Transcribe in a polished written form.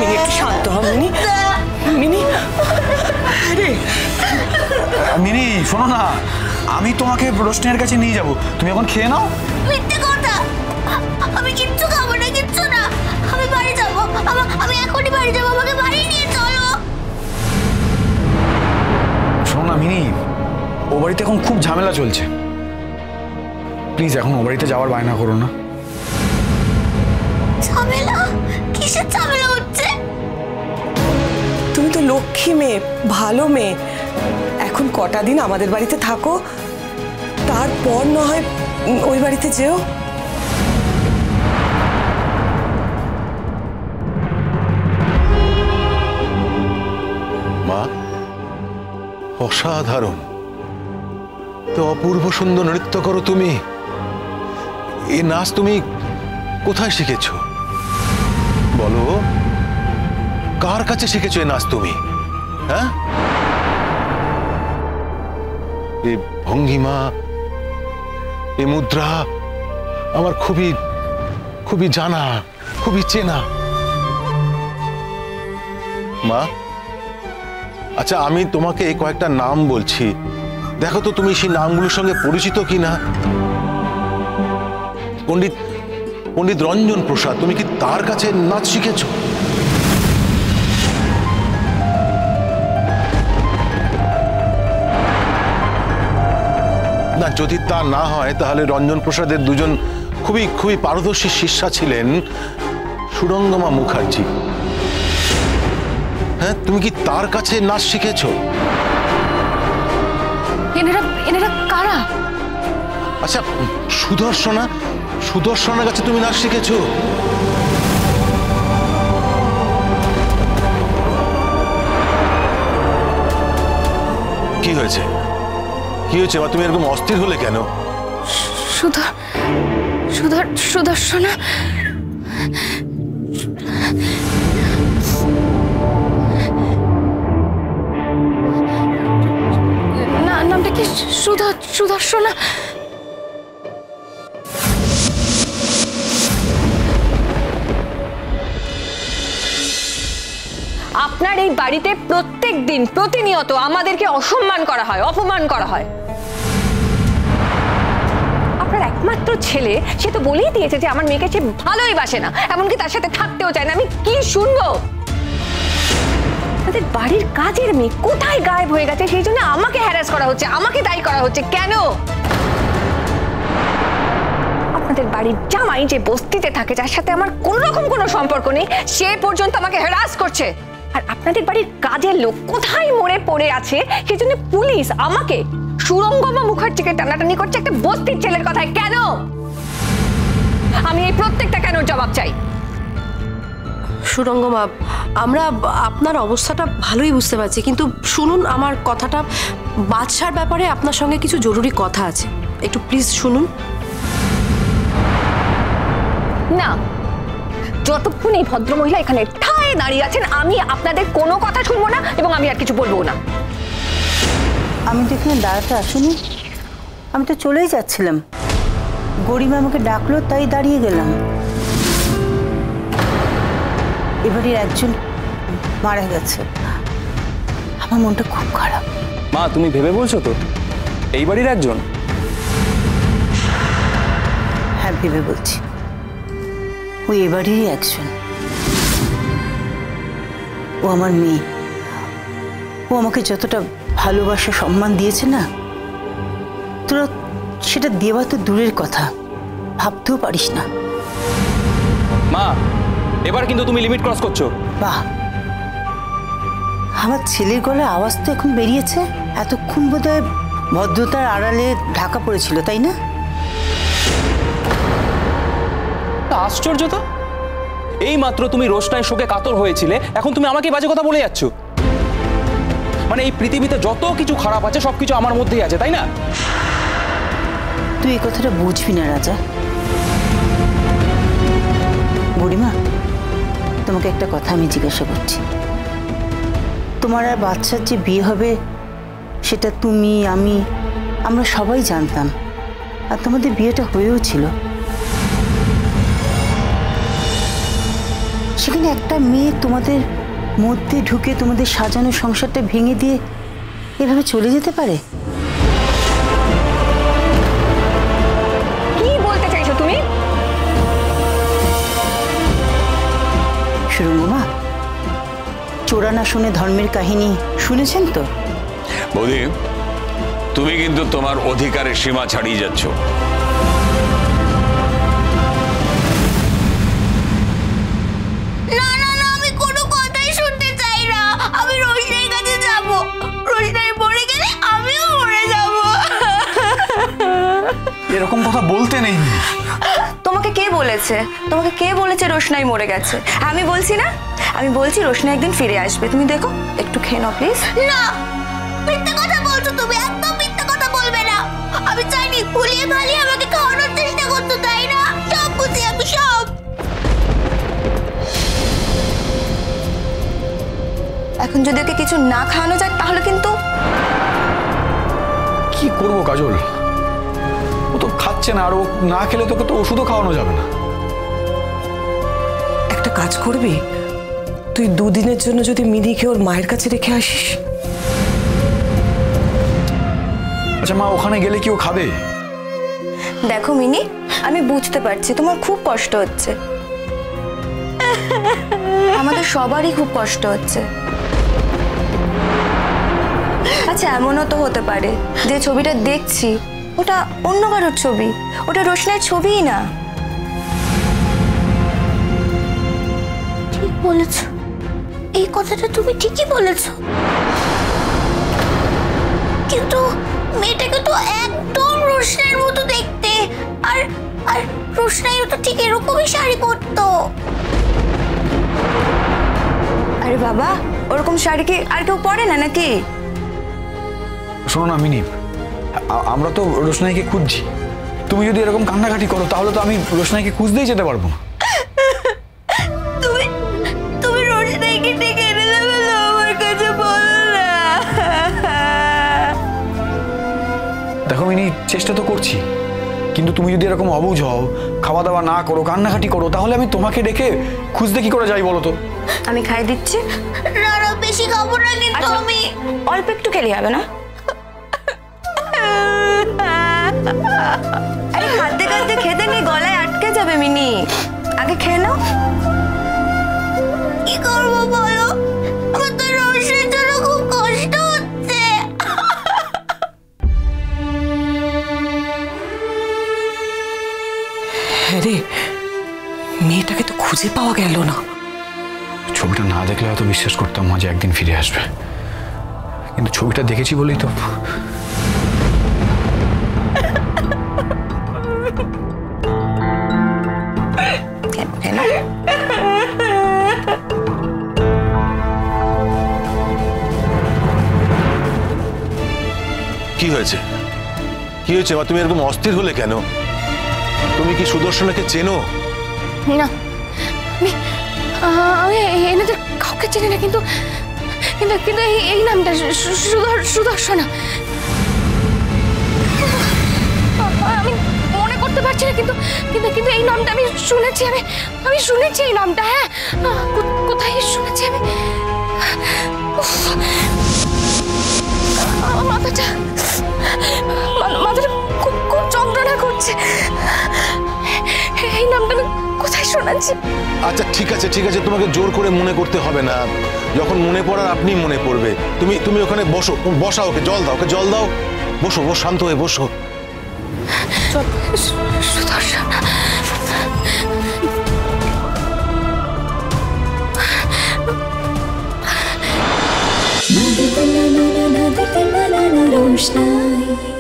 Mini একটু শান্ত হ mini. Mini আরে মিনি শোনো না, আমি তোমাকে রোশনের কাছে নিয়ে যাব, তুমি এখন খেয়ে নাও। মিথ্যে কথা, আমি কিচ্ছু খাবো না, কিচ্ছু না। আমি বাড়ি যাবো, আমি এখনই বাড়ি যাবো, আমাকে বাড়ি নিয়ে চলো। শোনো না মিনি, ও বাড়িতে এখন খুব ঝামেলা চলছে, প্লিজ এখন ও বাড়িতে যাওয়ার বায়না করো না। ঝামেলা? কিসের ঝামেলা হচ্ছে? তুমি তো লক্ষ্মী মেয়ে, ভালো মেয়ে, এখন কটা দিন আমাদের বাড়িতে থাকো, তারপর না হয় ওই বাড়িতে যেও। মা, অসাধারণ, তো অপূর্ব সুন্দর নৃত্য করো তুমি। এই নাচ তুমি কোথায় শিখেছো বলো? কার কাছে শিখেছো এই নাচ তুমি? হ্যাঁ, এই ভঙ্গিমা, এই মুদ্রা আমার খুবই খুবই জানা, খুবই চেনা। মা, আচ্ছা আমি তোমাকে কয়েকটা নাম বলছি, দেখো তো তুমি সেই নামগুলোর সঙ্গে পরিচিত কিনা। পণ্ডিত রঞ্জন প্রসাদ, তুমি কি তার কাছে নাচ শিখেছো? না, যদি তা না হয় তাহলে রঞ্জন প্রসাদের দুজন খুবই খুবই পারদর্শী শিষ্যা ছিলেন সুরঙ্গমা মুখার্জি। হ্যাঁ, তুমি কি তার কাছে নাচ শিখেছো? এনারা কারা? আচ্ছা, সুদর্শনার কাছে তুমি নাচ শিখেছো? কি হয়েছে, কি হয়েছে বা তুমি এরকম অস্থির হলে কেন? সুদর্শনা নামটা কি? সুদর্শনা? আপনার এই বাড়িতে প্রত্যেক দিন প্রতিনিয়ত আমাদেরকে অসম্মান করা হয়, অপমান করা হয়। আপনার একমাত্র ছেলে, সে তো বলেই দিয়েছে যে আমার মেয়েকে সে ভালোই বাসে না, এমনকি তার সাথে থাকতেও চায় না। আমি কি শুনবো? তাদের বাড়ির কাজের মেয়ে কোথায় গায়েব হয়ে গেছে, সেই জন্য আমাকে হ্যারাস করা হচ্ছে, আমাকে দায়ী করা হচ্ছে। কেন? আপনাদের বাড়ির জামাই যে বস্তিতে থাকে, যার সাথে আমার কোন রকম কোনো সম্পর্ক নেই, সে পর্যন্ত আমাকে হ্যারাস করছে। আর আপনাদের বাড়ির কাজের লোক কোথায় মরে পড়ে আছে, সেই জন্য পুলিশ আমাকে সুরঙ্গমা মুখার্জিকে টানাটানি করছে একটা বস্তির ছেলের কথায়। কেন? আমি এই প্রত্যেকটা কেন জবাব চাই। সুরঙ্গমা, আমরা আপনার অবস্থাটা ভালোই বুঝতে পারছি, কিন্তু শুনুন আমার কথাটা। বাদশার ব্যাপারে আপনার সঙ্গে কিছু জরুরি কথা আছে, একটু প্লিজ শুনুন। না, যতক্ষণ এই ভদ্রমহিলা এখানে ঠায় দাঁড়িয়ে আছেন, আমি আপনাদের কোনো কথা শুনবো না এবং আমি আর কিছু বলবো না। আমি তো এখানে দাঁড়াতে আসিনি, আমি তো চলেই যাচ্ছিলাম। গরিমা আমাকে ডাকলো তাই দাঁড়িয়ে গেলাম। এবারের একজন মারা গেছে, আমার মনটা খুব খারাপ। মা, তুমি ভেবে বলছো তো এই বাড়ির একজন? হ্যাঁ, ভেবে বলছি, ও এবারেরই একজন। ও আমার মেয়ে, ও আমাকে যতটা ভালোবাসা সম্মান দিয়েছে না, তোরা সেটা দেওয়া তো দূরের কথা, ভাবতেও পারিস না। মা, এবার কিন্তু তুমি লিমিট ক্রস করছো। বাহ, আমার ছেলের গলায় আওয়াজ তো এখন বেরিয়েছে। এতক্ষণ বোধহয় ভদ্রতার আড়ালে ঢাকা পড়েছিল, তাই না? আশ্চর্য তো, এই মাত্র তুমি রোশনাই শোকে কাতর হয়েছিলে, এখন তুমি আমাকে বাজে কথা বলে যাচ্ছ। মানে এই পৃথিবীতে যত কিছু খারাপ আছে সবকিছু আমার মধ্যেই আছে, তাই না? তুই এই কথাটা বুঝবি না রাজা। বুড়িমা, তোমাকে একটা কথা আমি জিজ্ঞাসা করছি। তোমার আর বাচ্চার যে বিয়ে হবে সেটা তুমি, আমরা সবাই জানতাম, আর তোমাদের বিয়েটা হয়েও ছিল। সেখানে একটা মেয়ে তোমাদের মধ্যে ঢুকে তোমাদের সাজানো সংসারটা ভেঙে দিয়ে এভাবে চলে যেতে পারে? কি বলতে চাইছো তুমি? সুরঙ্গমা, চোরা না শুনে ধর্মের কাহিনী শুনেছেন তো? বৌদি, তুমি কিন্তু তোমার অধিকারের সীমা ছাড়িয়ে যাচ্ছ। না না না, আমি কোনো কথাই শুনতে চাই না। আমি রোশনাইয়ের কাছে যাব। রোশনাই মরে গেলে আমিও মরে যাব। এরকম কথা বলতে নেই। তোমাকে কে বলেছে? তোমাকে কে বলেছে রোশনাই মরে গেছে? আমি বলছি না, আমি বলছি রোশনাই একদিন ফিরে আসবে। তুমি দেখো, একটু খেয়ে নাও প্লিজ। না, মিথ্যে কথা বলছো তুমি, একদম মিথ্যে কথা বলবে না। আমি চাইনি ভুলিয়ে ভালিয়ে আমাকে খাওয়ানোর চেষ্টা করতো, তাই না? সব বুঝি আমি, সব। এখন যদি ওকে কিছু না খাওয়ানো যায় তাহলে কিন্তু কি করবো কাজল? ও তো খাচ্ছে না, আর ও না খেলে তোকে তো ওষুধও খাওয়ানো যাবে না। একটা কাজ করবি, তুই দুদিনের জন্য যদি মিনিকে ওর মায়ের কাছে রেখে আসিস। আচ্ছা মা, ওখানে গেলে কি ও খাবে? দেখো মিনি, আমি বুঝতে পারছি তোমার খুব কষ্ট হচ্ছে, আমাদের সবারই খুব কষ্ট হচ্ছে। আচ্ছা, এমনও তো হতে পারে যে ছবিটা দেখছি ওটা অন্য কারোর ছবি, ওটা রোশনাইয়ের ছবিই না। ঠিক বলেছ, এই কথাটা তুমি ঠিকই বলেছ। কিন্তু মেয়েটাকে তো একদম রোশনাইয়ের মতো দেখতে, আর আর রোশনাইও তো ঠিক এরকমই শাড়ি পরতো। আরে বাবা, ওরকম শাড়ি কি আর কেউ পরে না নাকি? শোনো না মিনি, আমরা তো রোশনাইকে খুঁজছি। তুমি যদি এরকম কান্নাকাটি করো তাহলে তো আমি রোশনাইকে খুঁজতেই যেতে পারবো না। তুমি তুমি রোশনাইকে ডেকে এনে দেবে না আমার কাছে, বলো না। দেখো মিনি, চেষ্টা তো করছি, কিন্তু তুমি যদি এরকম অবুঝ হও, খাওয়া দাওয়া না করো, কান্নাকাটি করো, তাহলে আমি তোমাকে ডেকে খুঁজতে কি করে যাই বলো তো? আমি খাই দিচ্ছি। না না, বেশি খাবো না কিন্তু আচ্ছা, আমি। অল্প একটু খেলে হবে না? আরে খাদ্যে খাদ্যে খেতে নেই, গলায় আটকে যাবে মিনি, আগে খেয়ে নাও। কি করবো বলো, আমার তো রোশনের জন্য খুব কষ্ট হচ্ছে। হ্যাঁ রে, মেয়েটাকে তো খুঁজে পাওয়া গেল না। ছবিটা না দেখলে হয়তো বিশ্বাস করতাম মা যে একদিন ফিরে আসবে, কিন্তু ছবিটা দেখেছি বলেই তো। কি হয়েছে? কি হয়েছে মা? তুমি এরকম অস্থির হলে কেন? তুমি কি সুদর্শনকে চেনো? না, আমি এনাদের কাউকে চিনি না, কিন্তু কিন্তু কিন্তু এই নামটা সুদর্শনা আমি মনে করতে পারছি না, কিন্তু কিন্তু কিন্তু এই নামটা আমি শুনেছি, আমি শুনেছি এই নামটা। হ্যাঁ, কোথায় শুনেছি আমি? মাথাটা খুব খুব যন্ত্রণা করছে। এই নামটা আমি কোথায় শুনেছি? আচ্ছা ঠিক আছে ঠিক আছে, তোমাকে জোর করে মনে করতে হবে না। যখন মনে পড়ার আপনি মনে পড়বে। তুমি তুমি ওখানে বসো, বসা, ওকে জল দাও, ওকে জল দাও। বসো বসো, শান্ত হয়ে বসো। সুদর্শন, रोशनाई।